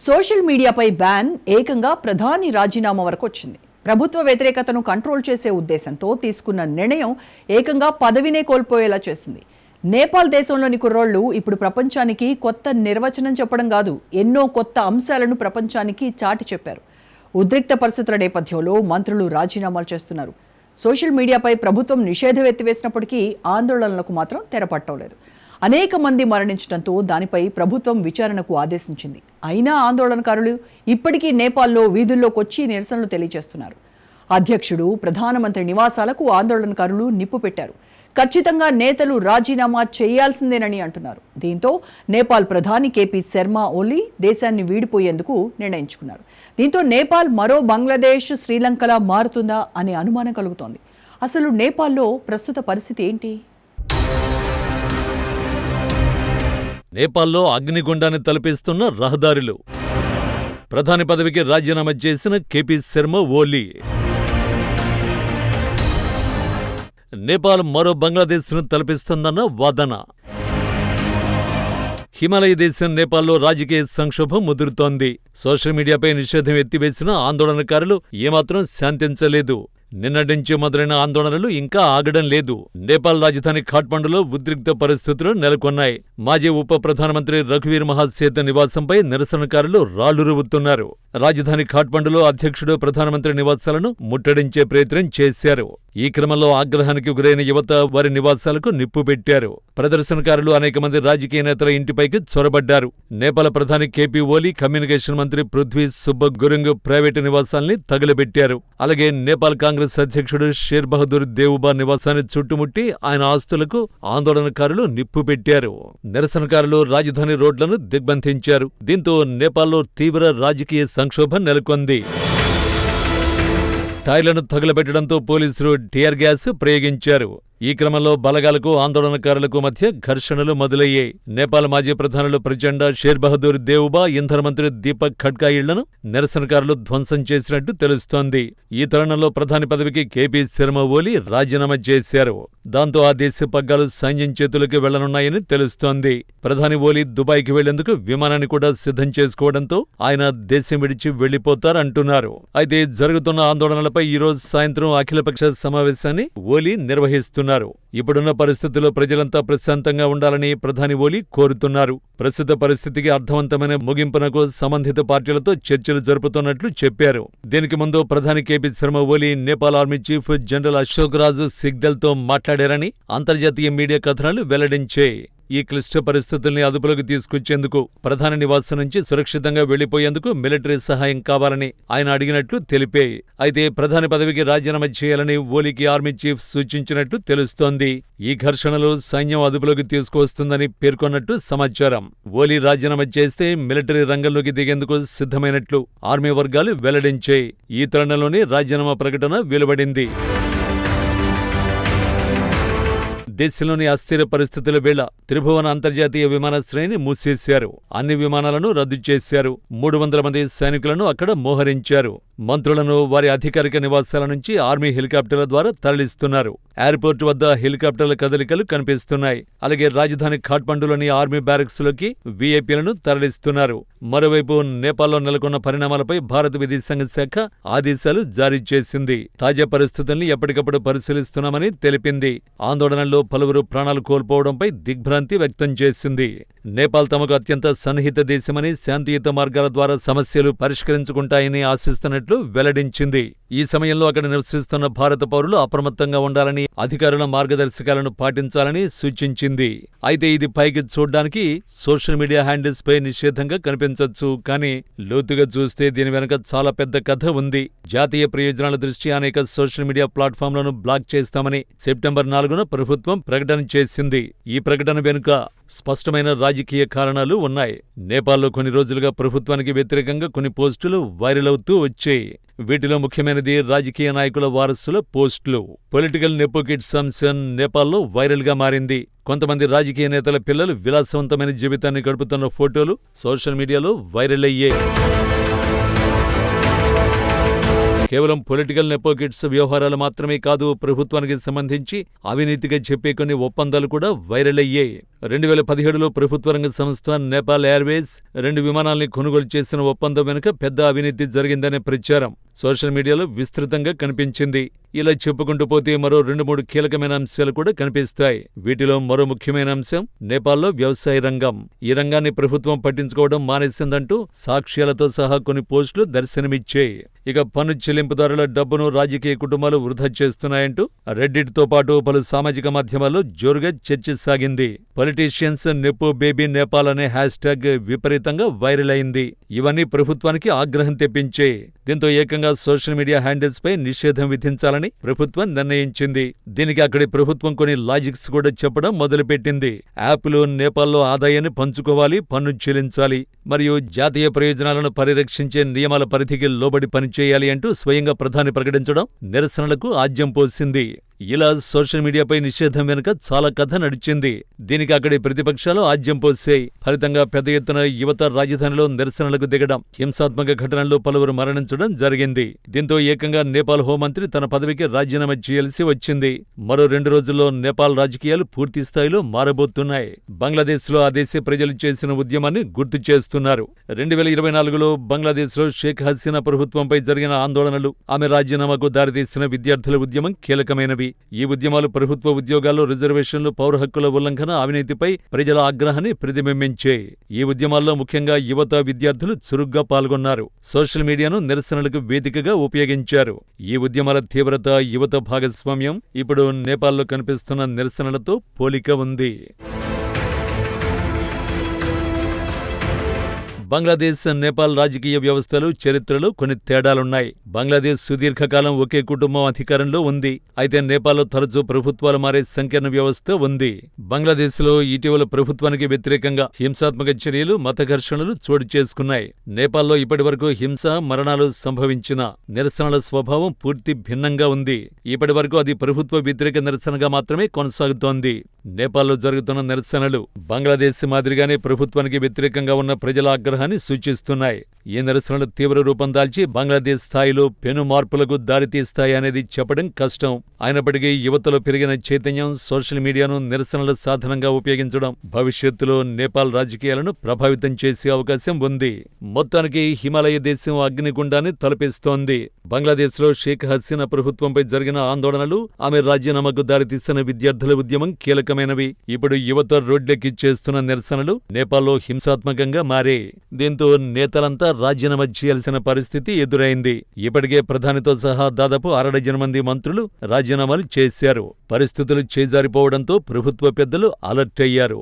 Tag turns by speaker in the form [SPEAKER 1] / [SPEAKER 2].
[SPEAKER 1] Social మీడియాపై ban ఏకంగా ప్రధాని రాజీనామా వరకు వచ్చింది. ప్రభుత్వ వ్యతిరేకతను కంట్రోల్ చేసే ఉద్దేశంతో తీసుకున్న నిర్ణయం ఏకంగా పదవినే కోల్పోయేలా చేసింది. నేపాల్ దేశంలోని కుర్రోళ్లు ఇప్పుడు ప్రపంచానికి కొత్త నిర్వచనం చెప్పడం కాదు, ఎన్నో కొత్త అంశాలను ప్రపంచానికి చాటి చెప్పారు. ఉద్రిక్త పరిస్థితుల నేపథ్యంలో మంత్రులు రాజీనామాలు చేస్తున్నారు. సోషల్ మీడియాపై ప్రభుత్వం నిషేధం ఎత్తివేసినప్పటికీ ఆందోళనలకు మాత్రం తెరపట్టలేదు. అనేక మంది మరణించడంతో దానిపై ప్రభుత్వం విచారణకు ఆదేశించింది. అయినా ఆందోళనకారులు ఇప్పటికీ నేపాల్లో వీధుల్లోకొచ్చి నిరసనలు తెలియజేస్తున్నారు. అధ్యక్షుడు, ప్రధానమంత్రి నివాసాలకు ఆందోళనకారులు నిప్పు పెట్టారు. ఖచ్చితంగా నేతలు రాజీనామా చేయాల్సిందేనని అంటున్నారు. దీంతో నేపాల్ ప్రధాని కేపీ శర్మ ఓలీ దేశాన్ని వీడిపోయేందుకు నిర్ణయించుకున్నారు. దీంతో నేపాల్ మరో బంగ్లాదేశ్, శ్రీలంకలా మారుతుందా అనే అనుమానం కలుగుతోంది. అసలు నేపాల్లో ప్రస్తుత పరిస్థితి ఏంటి?
[SPEAKER 2] నేపాల్లో అగ్నిగుండాన్ని తలపిస్తున్న రహదారులు. ప్రధాని పదవికి రాజీనామా చేసిన కేపీ శర్మ ఓలీ. నేపాల్ మరో బంగ్లాదేశ్ను తలపిస్తుందన్న వాదన. హిమాలయ దేశం నేపాల్లో రాజకీయ సంక్షోభం ముదురుతోంది. సోషల్ మీడియాపై నిషేధం ఎత్తివేసిన ఆందోళనకారులు ఏమాత్రం శాంతించలేదు. నిన్నటి నుంచి మొదలైన ఆందోళనలు ఇంకా ఆగడం లేదు. నేపాల్ రాజధాని ఖాట్మండులో ఉద్రిక్త పరిస్థితులు నెలకొన్నాయి. మాజీ ఉప ప్రధానమంత్రి రఘువీర్ మహాసేత నివాసంపై నిరసనకారులు రాళ్లు రువ్వుతున్నారు. రాజధాని ఖాట్మండులో అధ్యక్షుడు, ప్రధానమంత్రి నివాసాలను ముట్టడించే ప్రయత్నం చేశారు. ఈ క్రమంలో ఆగ్రహానికి గురైన యువత వారి నివాసాలకు నిప్పు పెట్టారు. ప్రదర్శనకారులు అనేక మంది రాజకీయ నేతల ఇంటిపైకి చొరబడ్డారు. నేపాల్ ప్రధాని కేపీ ఓలీ, కమ్యూనికేషన్ మంత్రి పృథ్వీ సుబ్బ గురుంగ్ ప్రైవేటు నివాసాల్ని తగులబెట్టారు. అలాగే నేపాల్ కాంగ్రెస్ అధ్యక్షుడు షేర్ బహదూర్ దేవుబా నివాసాన్ని చుట్టుముట్టి ఆయన ఆస్తులకు ఆందోళనకారులు నిప్పు పెట్టారు. నిరసనకారులు రాజధాని రోడ్లను దిగ్బంధించారు. దీంతో నేపాల్లో తీవ్ర రాజకీయ సంక్షోభం నెలకొంది. టైర్లను తగులబెట్టడంతో పోలీసులు టియర్ గ్యాస్ ప్రయోగించారు. ఈ క్రమంలో బలగాలకు, ఆందోళనకారులకు మధ్య ఘర్షణలు మొదలయ్యాయి. నేపాల్ మాజీ ప్రధానులు ప్రచండ, షేర్ బహదూర్ దేవుబా, ఇంధన మంత్రి దీపక్ ఖడ్కా ఇళ్లను నిరసనకారులు ధ్వంసం చేసినట్టు తెలుస్తోంది. ఈ తరుణంలో ప్రధాని పదవికి కేపీ శర్మ ఓలీ రాజీనామా చేశారు. దాంతో ఆ దేశ పగ్గాలు సైన్యం చేతులకు వెళ్లనున్నాయని తెలుస్తోంది. ప్రధాని ఓలీ దుబాయ్కి వెళ్లేందుకు విమానాన్ని కూడా సిద్ధం చేసుకోవడంతో ఆయన దేశం విడిచి వెళ్లిపోతారంటున్నారు. అయితే జరుగుతున్న ఆందోళనలపై ఈరోజు సాయంత్రం అఖిలపక్ష సమావేశాన్ని ఓలీ నిర్వహిస్తున్నారు. ఇప్పుడున్న పరిస్థితుల్లో ప్రజలంతా ప్రశాంతంగా ఉండాలని ప్రధాని ఓలీ కోరుతున్నారు. ప్రస్తుత పరిస్థితికి అర్థవంతమైన ముగింపునకు సంబంధిత పార్టీలతో చర్చలు జరుపుతున్నట్లు చెప్పారు. దీనికి ముందు ప్రధాని KP Sharma Oli Nepal army chief general Ashok Raj సిగ్దల్తో మాట్లాడారని అంతర్జాతీయ మీడియా కథనాలు వెల్లడించాయి. ఈ క్లిష్ట పరిస్థితుల్ని అదుపులోకి తీసుకొచ్చేందుకు, ప్రధాని నివాసం నుంచి సురక్షితంగా వెళ్లిపోయేందుకు మిలిటరీ సహాయం కావాలని ఆయన అడిగినట్లు తెలిపాయి. అయితే ప్రధాని పదవికి రాజీనామా చేయాలని ఓలీకి ఆర్మీ చీఫ్ సూచించినట్టు తెలుస్తోంది. ఈ ఘర్షణలు సైన్యం అదుపులోకి తీసుకువస్తుందని పేర్కొన్నట్టు సమాచారం. ఓలీ రాజీనామా చేస్తే మిలిటరీ రంగంలోకి దిగేందుకు సిద్ధమైనట్లు ఆర్మీ వర్గాలు వెల్లడించాయి. ఈ తరుణంలోనే రాజీనామా ప్రకటన వెలువడింది. దేశంలోని అస్థిర పరిస్థితుల వేళ త్రిభువన అంతర్జాతీయ విమానాశ్రయాన్ని మూసేశారు. అన్ని విమానాలను రద్దు చేశారు. 300 మంది సైనికులను అక్కడ మోహరించారు. మంత్రులను వారి అధికారిక నివాసాల నుంచి ఆర్మీ హెలికాప్టర్ల ద్వారా తరలిస్తున్నారు. ఎయిర్పోర్ట్ వద్ద హెలికాప్టర్ల కదలికలు కనిపిస్తున్నాయి. అలాగే రాజధాని ఖాట్మండులోని ఆర్మీ బ్యారక్స్ లోకి వీఐపీలను తరలిస్తున్నారు. మరోవైపు నేపాల్లో నెలకొన్న పరిణామాలపై భారత విదేశాంగ శాఖ ఆదేశాలు జారీ చేసింది. తాజా పరిస్థితుల్ని ఎప్పటికప్పుడు పరిశీలిస్తున్నామని తెలిపింది. ఆందోళనల్లో పలువురు ప్రాణాలు కోల్పోవడంపై దిగ్భ్రాంతి వ్యక్తం చేసింది. నేపాల్ తమకు అత్యంత సన్నిహిత దేశమని, శాంతియుత మార్గాల ద్వారా సమస్యలు పరిష్కరించుకుంటాయని ఆశిస్తున్నట్లు వెల్లడించింది. ఈ సమయంలో అక్కడ నివసిస్తున్న భారత పౌరులు అప్రమత్తంగా ఉండాలని, అధికారుల మార్గదర్శకాలను పాటించాలని సూచించింది. అయితే ఇది పైకి చూడ్డానికి సోషల్ మీడియా హ్యాండిల్స్ పై నిషేధంగా కనిపించొచ్చు, కానీ లోతుగా చూస్తే దీని వెనుక చాలా పెద్ద కథ ఉంది. జాతీయ ప్రయోజనాల దృష్ట్యా అనేక సోషల్ మీడియా ప్లాట్ఫామ్లను బ్లాక్ చేస్తామని సెప్టెంబర్ 4న ప్రభుత్వం ప్రకటన చేసింది. ఈ ప్రకటన వెనుక స్పష్టమైన రాజకీయ కారణాలు ఉన్నాయి. నేపాల్లో కొన్ని రోజులుగా ప్రభుత్వానికి వ్యతిరేకంగా కొన్ని పోస్టులు వైరల్ అవుతూ వచ్చాయి. వీటిలో ముఖ్యమైనది రాజకీయ నాయకుల వారసుల పోస్టులు. పొలిటికల్ నెపోకిడ్స్ అంశం నేపాల్లో వైరల్ గా మారింది. కొంతమంది రాజకీయ నేతల పిల్లలు విలాసవంతమైన జీవితాన్ని గడుపుతున్న ఫోటోలు సోషల్ మీడియాలో వైరల్ అయ్యాయి. కేవలం పొలిటికల్ నెపోకిట్స్ వ్యవహారాలు మాత్రమే కాదు, ప్రభుత్వానికి సంబంధించి అవినీతిగా చెప్పే కొన్ని ఒప్పందాలు కూడా వైరల్ అయ్యాయి. 2017లో ప్రభుత్వ రంగ సంస్థ నేపాల్ ఎయిర్వేస్ 2 విమానాల్ని కొనుగోలు చేసిన ఒప్పందం వెనుక పెద్ద అవినీతి జరిగిందనే ప్రచారం సోషల్ మీడియాలో విస్తృతంగా కనిపించింది. ఇలా చెప్పుకుంటూ పోతే మరో 2-3 కీలకమైన అంశాలు కూడా కనిపిస్తాయి. వీటిలో మరో ముఖ్యమైన అంశం నేపాల్లో వ్యవసాయ రంగం. ఈ రంగాన్ని ప్రభుత్వం పట్టించుకోవడం మానేసిందంటూ సాక్ష్యాలతో సహా కొన్ని పోస్టులు దర్శనమిచ్చాయి. ఇక పన్ను చెల్లింపుదారుల డబ్బును రాజకీయ కుటుంబాలు వృధా చేస్తున్నాయంటూ రెడ్డిట్తో పాటు పలు సామాజిక మాధ్యమాల్లో జోరుగా చర్చ సాగింది. పొలిటీషియన్స్ నెపో బేబీ నేపాల్ అనే హ్యాష్ట్యాగ్ విపరీతంగా వైరల్ అయింది. ఇవన్నీ ప్రభుత్వానికి ఆగ్రహం తెప్పించాయి. దీంతో ఏకంగా సోషల్ మీడియా హ్యాండిల్స్ పై నిషేధం విధించాలని ప్రభుత్వం నిర్ణయించింది. దీనికి అక్కడి ప్రభుత్వం కొన్ని లాజిక్స్ కూడా చెప్పడం మొదలుపెట్టింది. యాప్లు నేపాల్లో ఆదాయాన్ని పంచుకోవాలి, పన్ను చెల్లించాలి, మరియు జాతీయ ప్రయోజనాలను పరిరక్షించే నియమాల పరిధికి లోబడి పనిచేయాలి అంటూ స్వయంగా ప్రధాని ప్రకటించడం నిరసనలకు ఆజ్యం పోసింది. ఇలా సోషల్ మీడియాపై నిషేధం వెనుక చాలా కథ నడిచింది. దీనికి అక్కడి ప్రతిపక్షాలు ఆజ్యం పోసాయి. ఫలితంగా పెద్ద ఎత్తున యువత రాజధానిలో నిరసనలకు దిగడం, హింసాత్మక ఘటనల్లో పలువురు మరణించడం జరిగింది. దీంతో ఏకంగా నేపాల్ హోంమంత్రి తన పదవికి రాజీనామా చేయాల్సి వచ్చింది. మరో 2 రోజుల్లో నేపాల్ రాజకీయాలు పూర్తి స్థాయిలో మారబోతున్నాయి. బంగ్లాదేశ్లో ఆ దేశ ప్రజలు చేసిన ఉద్యమాన్ని గుర్తు చేస్తున్నారు. 2024లో బంగ్లాదేశ్లో షేక్ హసీనా ప్రభుత్వంపై జరిగిన ఆందోళనలు, ఆమె రాజీనామాకు దారితీసిన విద్యార్థుల ఉద్యమం కీలకమైనవి. ఈ ఉద్యమాలు ప్రభుత్వ ఉద్యోగాల్లో రిజర్వేషన్లు, పౌర హక్కుల ఉల్లంఘన, అవినీతిపై ప్రజల ఆగ్రహాన్ని ప్రతిబింబించాయి. ఈ ఉద్యమాల్లో ముఖ్యంగా యువత, విద్యార్థులు చురుగ్గా పాల్గొన్నారు. సోషల్ మీడియాను నిరసనలకు వేదికగా ఉపయోగించారు. ఈ ఉద్యమాల తీవ్రత, యువత భాగస్వామ్యం ఇప్పుడు నేపాల్లో కనిపిస్తున్న నిరసనలతో పోలిక ఉంది. బంగ్లాదేశ్, నేపాల్ రాజకీయ వ్యవస్థలు, చరిత్రలో కొన్ని తేడాలున్నాయి. బంగ్లాదేశ్ సుదీర్ఘకాలం ఒకే కుటుంబం అధికారంలో ఉంది. అయితే నేపాల్లో తరచూ ప్రభుత్వాలు మారే సంకీర్ణ వ్యవస్థ ఉంది. బంగ్లాదేశ్లో ఇటీవల ప్రభుత్వానికి వ్యతిరేకంగా హింసాత్మక చర్యలు, మత ఘర్షణలు చోటు చేసుకున్నాయి. నేపాల్లో ఇప్పటివరకు హింస, మరణాలు సంభవించిన నిరసనల స్వభావం పూర్తి భిన్నంగా ఉంది. ఇప్పటివరకు అది ప్రభుత్వ వ్యతిరేక నిరసనగా మాత్రమే కొనసాగుతోంది. నేపాల్లో జరుగుతున్న నిరసనలు బంగ్లాదేశ్ మాదిరిగానే ప్రభుత్వానికి వ్యతిరేకంగా ఉన్న ప్రజల ఆగ్రహాన్ని సూచిస్తున్నాయి. ఈ నిరసనలు తీవ్ర రూపం దాల్చి బంగ్లాదేశ్ స్థాయిలో పెను మార్పులకు దారితీస్తాయి అనేది చెప్పడం కష్టం. అయినప్పటికీ యువతలో పెరిగిన చైతన్యం, సోషల్ మీడియాను నిరసనల సాధనంగా ఉపయోగించడం భవిష్యత్తులో నేపాల్ రాజకీయాలను ప్రభావితం చేసే అవకాశం ఉంది. మొత్తానికి హిమాలయ దేశం అగ్నిగుండాన్ని తలపిస్తోంది. బంగ్లాదేశ్లో షేక్ హసీనా ప్రభుత్వంపై జరిగిన ఆందోళనలు, ఆమె రాజీనామాకు దారితీసిన విద్యార్థుల ఉద్యమం కీలకమైనవి. ఇప్పుడు యువత రోడ్లెక్కి చేస్తున్న నిరసనలు నేపాల్లో హింసాత్మకంగా మారే. దీంతో నేతలంతా రాజీనామా చేయాల్సిన పరిస్థితి ఎదురైంది. ఇప్పటికే ప్రధానితో సహా దాదాపు 6 డజన్ మంది మంత్రులు రాజీనామాలు చేశారు. పరిస్థితులు చేజారిపోవడంతో ప్రభుత్వ పెద్దలు అలర్ట్ అయ్యారు.